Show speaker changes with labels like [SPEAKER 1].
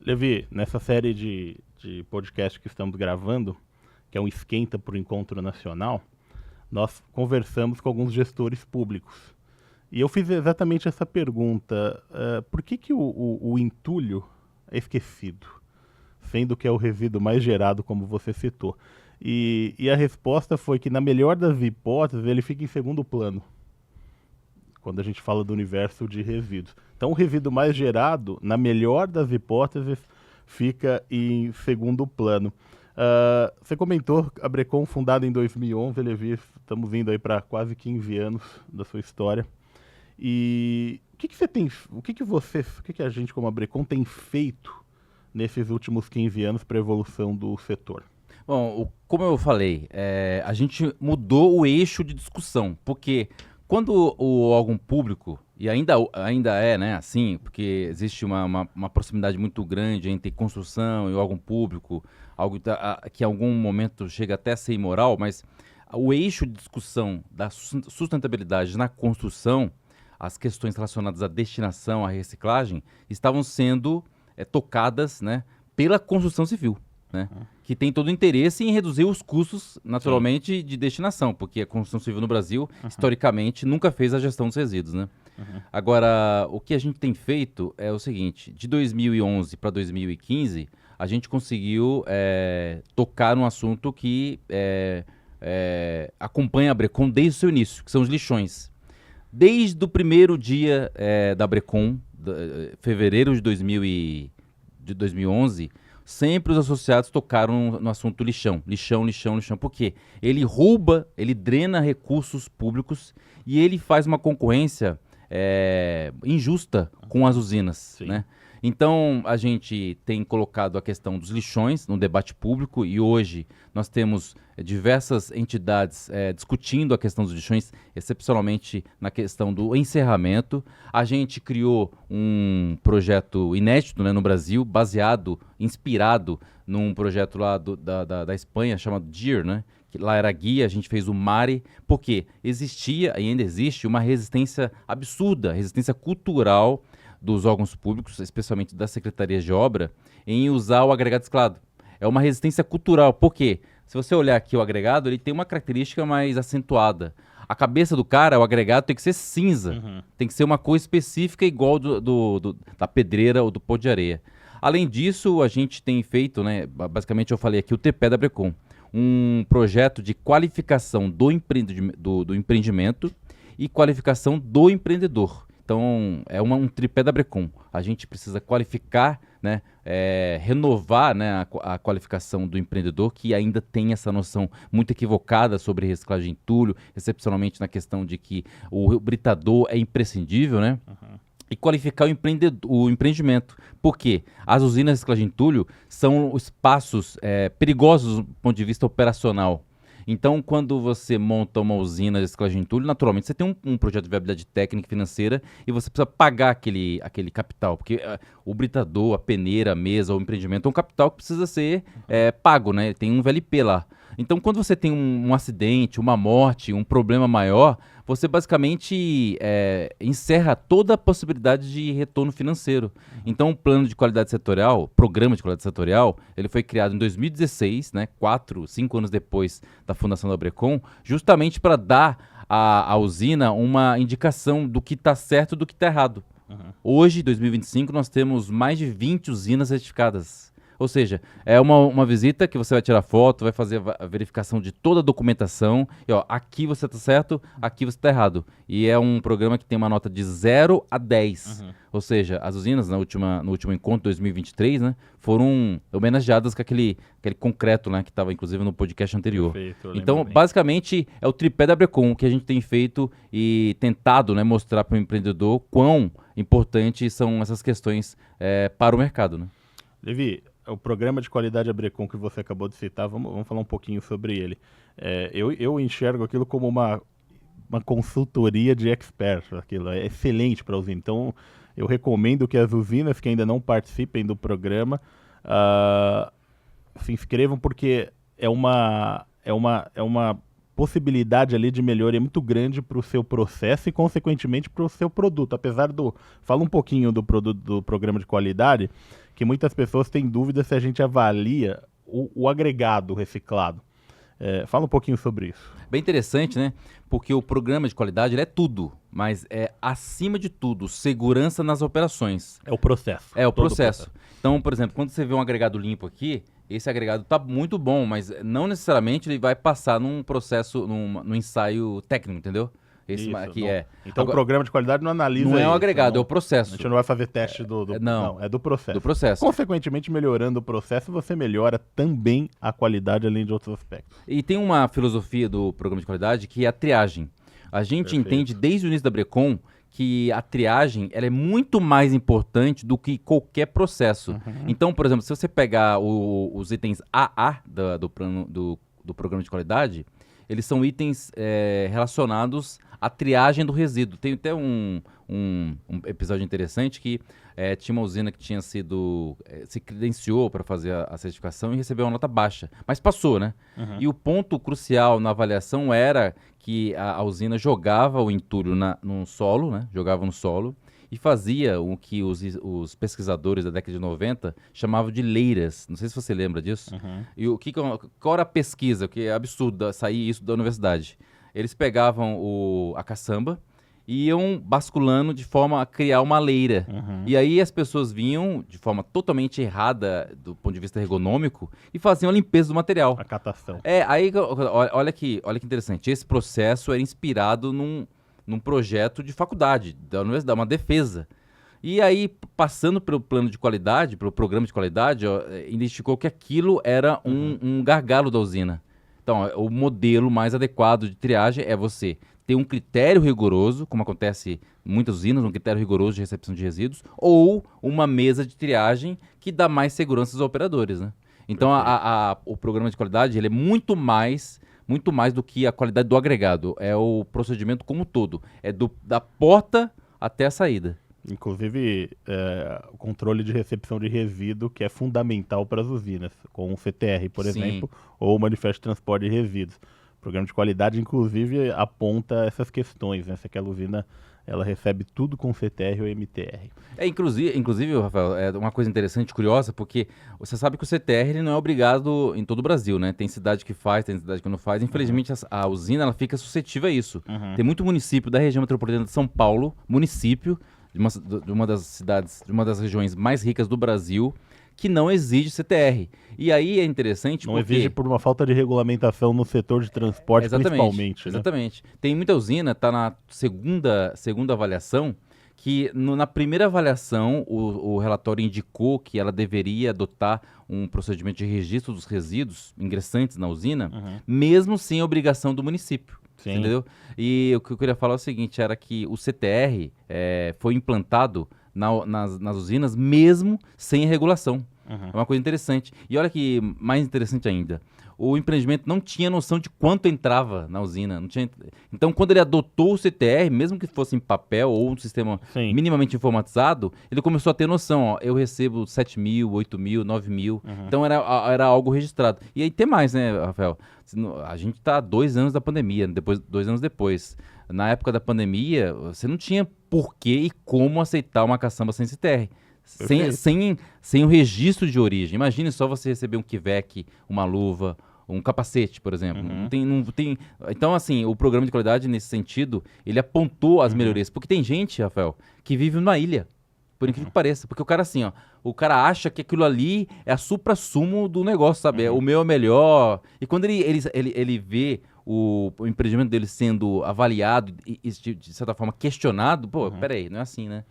[SPEAKER 1] Levi, nessa série de podcast que estamos gravando, que é um esquenta para o encontro nacional, nós conversamos com alguns gestores públicos. E eu fiz exatamente essa pergunta: por que o entulho é esquecido, sendo que é o resíduo mais gerado, como você citou? E a resposta foi que, na melhor das hipóteses, ele fica em segundo plano, quando a gente fala do universo de resíduos. Então, o resíduo mais gerado, na melhor das hipóteses, fica em segundo plano. Você comentou a Brecon fundada em 2011, Levi, estamos indo aí para quase 15 anos da sua história. E o que você tem, o que a gente como a Brecon tem feito nesses últimos 15 anos para a evolução do setor?
[SPEAKER 2] Bom, como eu falei, a gente mudou o eixo de discussão, porque quando o órgão público, e ainda é, né, assim, porque existe uma proximidade muito grande entre construção e órgão público, algo que em algum momento chega até a ser imoral, mas o eixo de discussão da sustentabilidade na construção, as questões relacionadas à destinação, à reciclagem, estavam sendo tocadas, né, pela construção civil, né, que tem todo o interesse em reduzir os custos, naturalmente, de destinação, porque a construção civil no Brasil, historicamente, nunca fez a gestão dos resíduos, né? Agora, o que a gente tem feito é o seguinte: de 2011 para 2015, a gente conseguiu tocar num assunto que acompanha a Brecon desde o seu início, que são os lixões. Desde o primeiro dia da Brecon, fevereiro de 2011, sempre os associados tocaram no assunto lixão. Por quê? Ele rouba, ele drena recursos públicos e ele faz uma concorrência injusta com as usinas, né? Então, a gente tem colocado a questão dos lixões no debate público e hoje nós temos diversas entidades discutindo a questão dos lixões, excepcionalmente na questão do encerramento. A gente criou um projeto inédito, né, no Brasil, inspirado num projeto lá da Espanha, chamado DEAR, né? Que lá era guia, a gente fez o MARE, porque existia e ainda existe uma resistência absurda, resistência cultural dos órgãos públicos, especialmente das secretarias de obra, em usar o agregado escalado. É uma resistência cultural, porque se você olhar aqui o agregado, ele tem uma característica mais acentuada. A cabeça do cara, o agregado, tem que ser cinza, tem que ser uma cor específica igual da pedreira ou do pó de areia. Além disso, a gente tem feito, né, basicamente eu falei aqui, o tripé da Brecon, um projeto de qualificação do empreendimento e qualificação do empreendedor. Então, é um tripé da Brecon. A gente precisa qualificar, né, renovar, né, a qualificação do empreendedor, que ainda tem essa noção muito equivocada sobre reciclagem de entulho, excepcionalmente na questão de que o britador é imprescindível, né? E qualificar o empreendimento. Por quê? As usinas de reciclagem de entulho são espaços perigosos do ponto de vista operacional. Então, quando você monta uma usina de reciclagem de entulho, naturalmente você tem um projeto de viabilidade técnica e financeira e você precisa pagar aquele capital, porque o britador, a peneira, a mesa, o empreendimento é um capital que precisa ser pago, né? Tem um VLP lá. Então, quando você tem um acidente, uma morte, um problema maior, você basicamente encerra toda a possibilidade de retorno financeiro. Então, o plano de qualidade setorial, programa de qualidade setorial, ele foi criado em 2016, né, 5 anos depois da fundação da Brecon, justamente para dar à usina uma indicação do que está certo e do que está errado. Hoje, em 2025, nós temos mais de 20 usinas certificadas. Ou seja, é uma visita que você vai tirar foto, vai fazer a verificação de toda a documentação. E, ó, aqui você está certo, aqui você está errado. E é um programa que tem uma nota de 0 a 10. Ou seja, as usinas no último encontro, 2023, né, foram homenageadas com aquele concreto, né, que estava inclusive no podcast anterior.
[SPEAKER 1] Perfeito,
[SPEAKER 2] então, basicamente, é o tripé da Brecon que a gente tem feito e tentado, né, mostrar para o empreendedor quão importantes são essas questões para o mercado, né?
[SPEAKER 1] Levi, o programa de qualidade Brecon que você acabou de citar, vamos falar um pouquinho sobre ele. Eu enxergo aquilo como uma consultoria de expert, aquilo é excelente para usina. Então, eu recomendo que as usinas que ainda não participem do programa se inscrevam, porque é uma possibilidade ali de melhoria muito grande para o seu processo e, consequentemente, para o seu produto. Fala um pouquinho do produto do programa de qualidade, que muitas pessoas têm dúvida se a gente avalia o agregado reciclado. Fala um pouquinho sobre isso.
[SPEAKER 2] Bem interessante, né? Porque o programa de qualidade ele é tudo, mas é, acima de tudo, segurança nas operações.
[SPEAKER 1] É o processo.
[SPEAKER 2] É o
[SPEAKER 1] todo
[SPEAKER 2] processo. Então, por exemplo, quando você vê um agregado limpo aqui, esse agregado está muito bom, mas não necessariamente ele vai passar num processo, num ensaio técnico, entendeu? Esse
[SPEAKER 1] Isso,
[SPEAKER 2] aqui
[SPEAKER 1] não.
[SPEAKER 2] é.
[SPEAKER 1] Então
[SPEAKER 2] Agora,
[SPEAKER 1] o programa de qualidade não analisa
[SPEAKER 2] não é um
[SPEAKER 1] isso,
[SPEAKER 2] agregado,
[SPEAKER 1] não.
[SPEAKER 2] é o processo.
[SPEAKER 1] A gente não vai fazer teste
[SPEAKER 2] não,
[SPEAKER 1] é do processo.
[SPEAKER 2] do processo.
[SPEAKER 1] Consequentemente, melhorando o processo, você melhora também a qualidade, além de outros aspectos.
[SPEAKER 2] E tem uma filosofia do programa de qualidade que é a triagem. A gente
[SPEAKER 1] Perfeito.
[SPEAKER 2] entende desde o início da Brecon que a triagem ela é muito mais importante do que qualquer processo. Então, por exemplo, se você pegar os itens AA do programa de qualidade, eles são itens relacionados à triagem do resíduo. Tem até um episódio interessante que tinha uma usina que tinha sido se credenciou para fazer a certificação e recebeu uma nota baixa, mas passou, né? E o ponto crucial na avaliação era que a usina jogava o entulho no solo, né? Jogava no solo e fazia o que os pesquisadores da década de 90 chamavam de leiras. Não sei se você lembra disso. E qual era a pesquisa? Que é absurdo sair isso da universidade. Eles pegavam a caçamba e iam basculando de forma a criar uma leira. E aí as pessoas vinham de forma totalmente errada do ponto de vista ergonômico e faziam a limpeza do material.
[SPEAKER 1] A catação.
[SPEAKER 2] Aí olha que interessante. Esse processo era inspirado num projeto de faculdade, da universidade, uma defesa. E aí, passando pelo plano de qualidade, pelo programa de qualidade, identificou que aquilo era um gargalo da usina. Então, o modelo mais adequado de triagem é você ter um critério rigoroso, como acontece em muitas usinas, um critério rigoroso de recepção de resíduos, ou uma mesa de triagem que dá mais segurança aos operadores, né? Então, o programa de qualidade ele é muito mais do que a qualidade do agregado. É o procedimento como um todo. É da porta até a saída.
[SPEAKER 1] Inclusive, o controle de recepção de resíduo, que é fundamental para as usinas, com o CTR, por exemplo, ou o Manifesto de Transporte de Resíduos. O programa de qualidade, inclusive, aponta essas questões, né? Se aquela usina ela recebe tudo com CTR ou MTR.
[SPEAKER 2] Inclusive, Rafael, é uma coisa interessante, curiosa, porque você sabe que o CTR ele não é obrigado em todo o Brasil, né? Tem cidade que faz, tem cidade que não faz. Infelizmente, a usina ela fica suscetível a isso. Tem muito município da região metropolitana de São Paulo, município de uma das cidades, de uma das regiões mais ricas do Brasil, que não exige CTR. E aí é interessante
[SPEAKER 1] não
[SPEAKER 2] porque...
[SPEAKER 1] exige por uma falta de regulamentação no setor de transporte, principalmente. Né?
[SPEAKER 2] Exatamente. Tem muita usina, está na segunda avaliação, que na primeira avaliação o relatório indicou que ela deveria adotar um procedimento de registro dos resíduos ingressantes na usina, mesmo sem a obrigação do município.
[SPEAKER 1] Sim.
[SPEAKER 2] Entendeu? E o que eu queria falar é o seguinte, era que o CTR foi implantado nas usinas mesmo sem regulação. É uma coisa interessante. E olha que mais interessante ainda, o empreendimento não tinha noção de quanto entrava na usina. Não tinha... Então, quando ele adotou o CTR, mesmo que fosse em papel ou um sistema minimamente informatizado, ele começou a ter noção. Ó, eu recebo 7 mil, 8 mil, 9 mil. Então, era algo registrado. E aí tem mais, né, Rafael? A gente está 2 anos da pandemia, 2 anos depois. Na época da pandemia, você não tinha porquê e como aceitar uma caçamba sem CTR. Sem o registro de origem. Imagine só você receber um Kivec, uma luva, um capacete, por exemplo. Não tem... Então, assim, o programa de qualidade, nesse sentido, ele apontou as melhorias. Porque tem gente, Rafael, que vive numa ilha, por incrível que pareça. Porque o cara, assim, ó, o cara acha que aquilo ali é a supra-sumo do negócio, sabe? O meu é melhor. E quando ele vê o empreendimento dele sendo avaliado e, de certa forma, questionado, pô, peraí, não é assim, né?